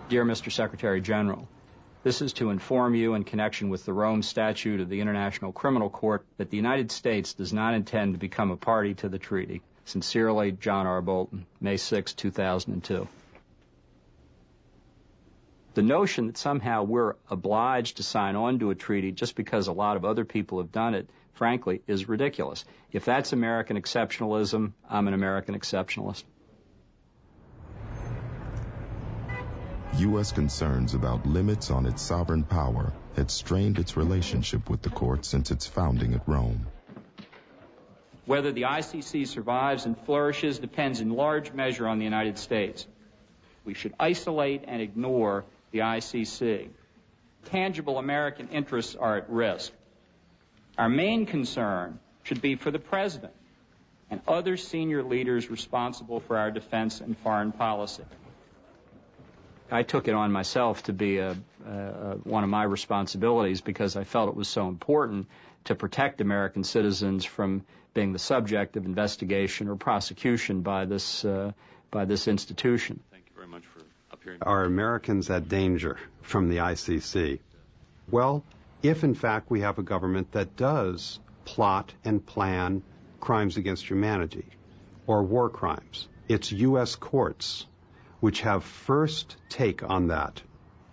Dear Mr. Secretary General, this is to inform you in connection with the Rome Statute of the International Criminal Court that the United States does not intend to become a party to the treaty. Sincerely, John R. Bolton, May 6, 2002. The notion that somehow we're obliged to sign on to a treaty just because a lot of other people have done it, frankly, is ridiculous. If that's American exceptionalism, I'm an American exceptionalist. U.S. concerns about limits on its sovereign power had strained its relationship with the court since its founding at Rome. Whether the ICC survives and flourishes depends in large measure on the United States. We should isolate and ignore the ICC. Tangible American interests are at risk. Our main concern should be for the President and other senior leaders responsible for our defense and foreign policy. I took it on myself to be one of my responsibilities because I felt it was so important to protect American citizens from being the subject of investigation or prosecution by this institution. Thank you very much for appearing. Are Americans at danger from the ICC? Well, if in fact we have a government that does plot and plan crimes against humanity or war crimes, it's U.S. courts which have first take on that.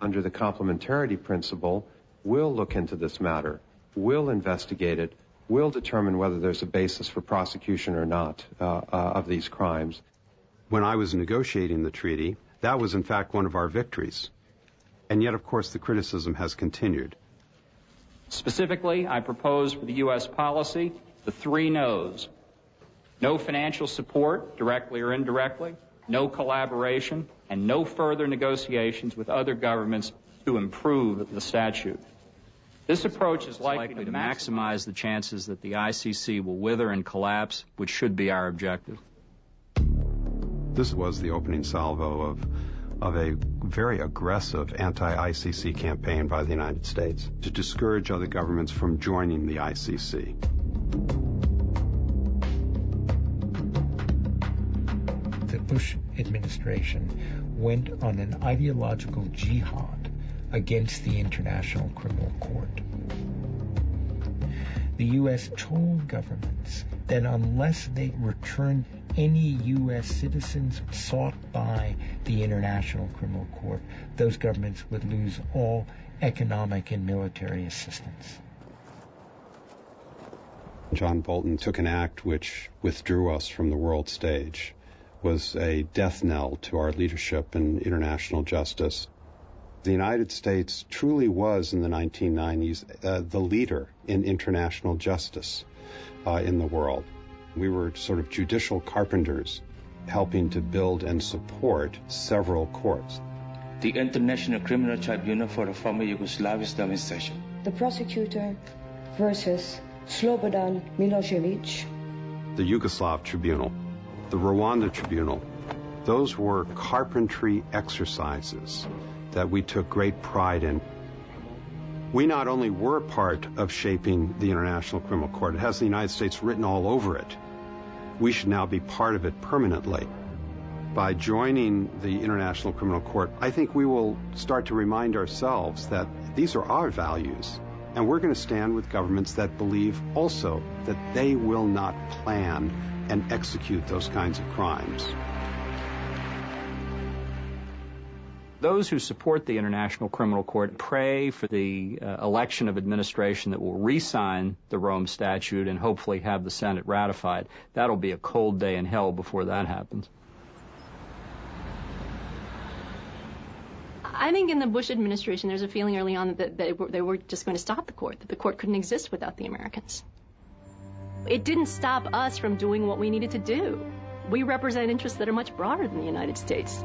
Under the complementarity principle, we'll look into this matter, we'll investigate it, we'll determine whether there's a basis for prosecution or not of these crimes. When I was negotiating the treaty, that was in fact one of our victories. And yet, of course, the criticism has continued. Specifically, I propose for the U.S. policy the 3 no's. No financial support, directly or indirectly, no collaboration, and no further negotiations with other governments to improve the statute. This approach is likely to maximize the chances that the ICC will wither and collapse, which should be our objective. This was the opening salvo of a very aggressive anti-ICC campaign by the United States to discourage other governments from joining the ICC. The Bush administration went on an ideological jihad against the International Criminal Court. The U.S. told governments that unless they returned any U.S. citizens sought by the International Criminal Court, those governments would lose all economic and military assistance. John Bolton took an act which withdrew us from the world stage, was a death knell to our leadership in international justice. The United States truly was, in the 1990s, the leader in international justice in the world. We were sort of judicial carpenters, helping to build and support several courts. The International Criminal Tribunal for the former Yugoslavia is now in session. The prosecutor versus Slobodan Milosevic. The Yugoslav Tribunal, the Rwanda Tribunal, those were carpentry exercises that we took great pride in. We not only were part of shaping the International Criminal Court, it has the United States written all over it. We should now be part of it permanently. By joining the International Criminal Court, I think we will start to remind ourselves that these are our values, and we're going to stand with governments that believe also that they will not plan and execute those kinds of crimes. Those who support the International Criminal Court pray for the election of administration that will re-sign the Rome Statute and hopefully have the Senate ratified. That'll be a cold day in hell before that happens. I think in the Bush administration there's a feeling early on that they were just going to stop the court, that the court couldn't exist without the Americans. It didn't stop us from doing what we needed to do. We represent interests that are much broader than the United States.